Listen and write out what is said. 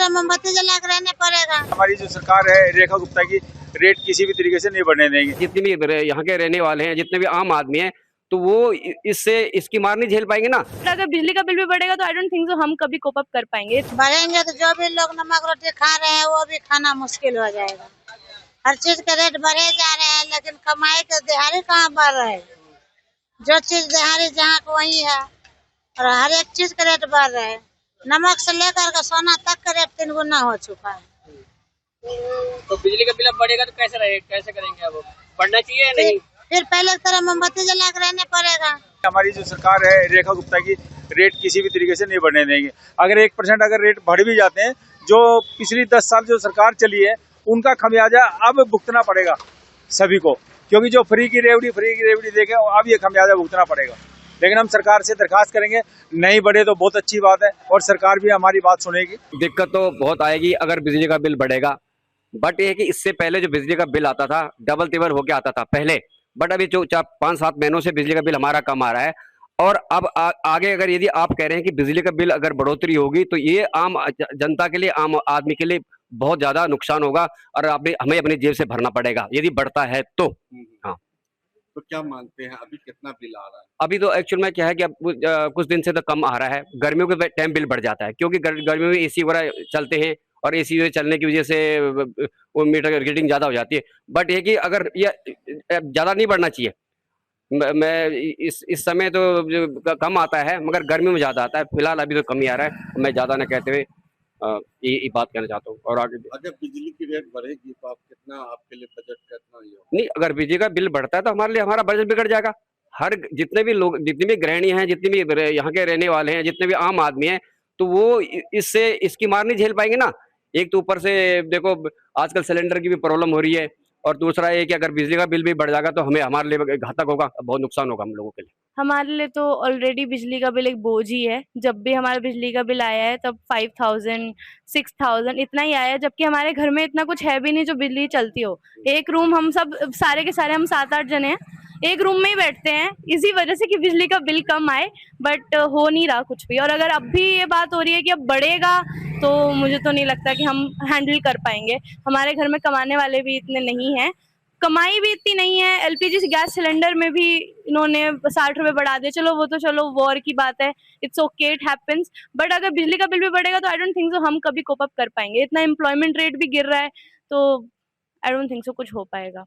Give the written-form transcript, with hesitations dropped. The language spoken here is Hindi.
तरह मोमबत्ती जला कर रहने पड़ेगा। हमारी जो सरकार है रेखा गुप्ता की, रेट किसी भी तरीके से नहीं बढ़ने देंगे। जितने भी यहाँ के रहने वाले हैं, जितने भी आम आदमी हैं, तो वो इससे इसकी मार नहीं झेल पाएंगे ना। अगर बिजली का बिल भी बढ़ेगा तो आई डोंट थिंक सो हम कभी कोप अप कर पाएंगे। बढ़ेंगे तो जो भी लोग नमक रोटी खा रहे हैं वो भी खाना मुश्किल हो जाएगा। हर चीज के रेट बढ़े जा रहे हैं, लेकिन कमाई के दिहाड़ी कहाँ बढ़ रहे हैं। जो चीज दिहाड़ी जहाँ को वही है, और हर एक चीज का रेट बढ़ रहे हैं। नमक से लेकर के सोना तक का रेट 3 गुना हो चुका है। तो बिजली का बिल अब बढ़ेगा तो कैसे रहेगा, कैसे करेंगे? अब बढ़ना चाहिए या नहीं? फिर पहले की तरह मोमबत्ती जला कर रहने पड़ेगा। हमारी जो सरकार है रेखा गुप्ता की, रेट किसी भी तरीके से नहीं बढ़ने देंगे। अगर 1% अगर रेट बढ़ भी जाते हैं, जो पिछली 10 साल जो सरकार चली है उनका खमियाजा अब भुगतना पड़ेगा सभी को, क्योंकि जो फ्री की रेवड़ी देखे अब ये खमियाजा भुगतना पड़ेगा। लेकिन हम सरकार से दरखास्त करेंगे, नहीं बढ़े तो बहुत अच्छी बात है और सरकार भी हमारी बात सुनेगी। दिक्कत तो बहुत आएगी अगर बिजली का बिल बढ़ेगा, बट ये है कि इससे पहले जो बिजली का बिल आता था डबल तिबल होके आता था पहले, बट अभी जो 5-7 महीनों से बिजली का बिल हमारा कम आ रहा है। और अब आगे अगर यदि आप कह रहे हैं कि बिजली का बिल अगर बढ़ोतरी होगी तो ये आम जनता के लिए, आम आदमी के लिए बहुत ज्यादा नुकसान होगा और हमें अपनी जेब से भरना पड़ेगा यदि बढ़ता है तो। हाँ, तो क्या मानते हैं अभी कितना बिल आ रहा है? अभी तो एक्चुअल में क्या है कि अब कुछ दिन से तो कम आ रहा है। गर्मियों के टाइम बिल बढ़ जाता है, क्योंकि गर्मियों में एसी वगैरह चलते हैं और एसी चलने की वजह से वो मीटर की रीडिंग ज्यादा हो जाती है। बट ये कि अगर ये ज्यादा नहीं बढ़ना चाहिए। मैं इस समय तो कम आता है, मगर गर्मियों में ज्यादा आता है। फिलहाल अभी तो कम ही आ रहा है। मैं ज्यादा ना कहते हुए ये बात कहना चाहता हूँ। और आगे अगर बिजली की रेट बढ़ेगी तो आप कितना, आपके लिए बजट कितना ये होगा? नहीं, अगर बिजली का बिल बढ़ता है तो हमारे लिए हमारा बजट बिगड़ जाएगा। हर जितने भी लोग, जितनी भी गृहिणी हैं, जितनी भी यहाँ के रहने वाले हैं, जितने भी आम आदमी हैं, तो वो इससे इसकी मार नहीं झेल पाएंगे ना। एक तो ऊपर से देखो आजकल सिलेंडर की भी प्रॉब्लम हो रही है, और दूसरा ये कि अगर बिजली का बिल भी बढ़ जाएगा तो हमारे लिए घातक होगा, बहुत नुकसान होगा हम लोगों के लिए। हमारे लिए तो ऑलरेडी बिजली का बिल एक बोझ ही है। जब भी हमारा बिजली का बिल आया है तब 5000 6000 इतना ही आया है, जबकि हमारे घर में इतना कुछ है भी नहीं जो बिजली चलती हो। एक रूम, हम सब सारे के सारे हम 7-8 जने हैं, एक रूम में ही बैठते हैं इसी वजह से कि बिजली का बिल कम आए, बट हो नहीं रहा कुछ भी। और अगर अब भी ये बात हो रही है कि अब बढ़ेगा तो मुझे तो नहीं लगता कि हम हैंडल कर पाएंगे। हमारे घर में कमाने वाले भी इतने नहीं हैं, कमाई भी इतनी नहीं है। एलपीजी गैस सिलेंडर में भी इन्होंने 60 रुपए बढ़ा दिए। चलो वो तो चलो वॉर की बात है, it's okay, it happens. But अगर बिजली का बिल भी बढ़ेगा तो आई डोंट थिंक सो हम कभी कोप अप कर पाएंगे। इतना एम्प्लॉयमेंट रेट भी गिर रहा है, तो आई डोंट थिंक सो कुछ हो पाएगा।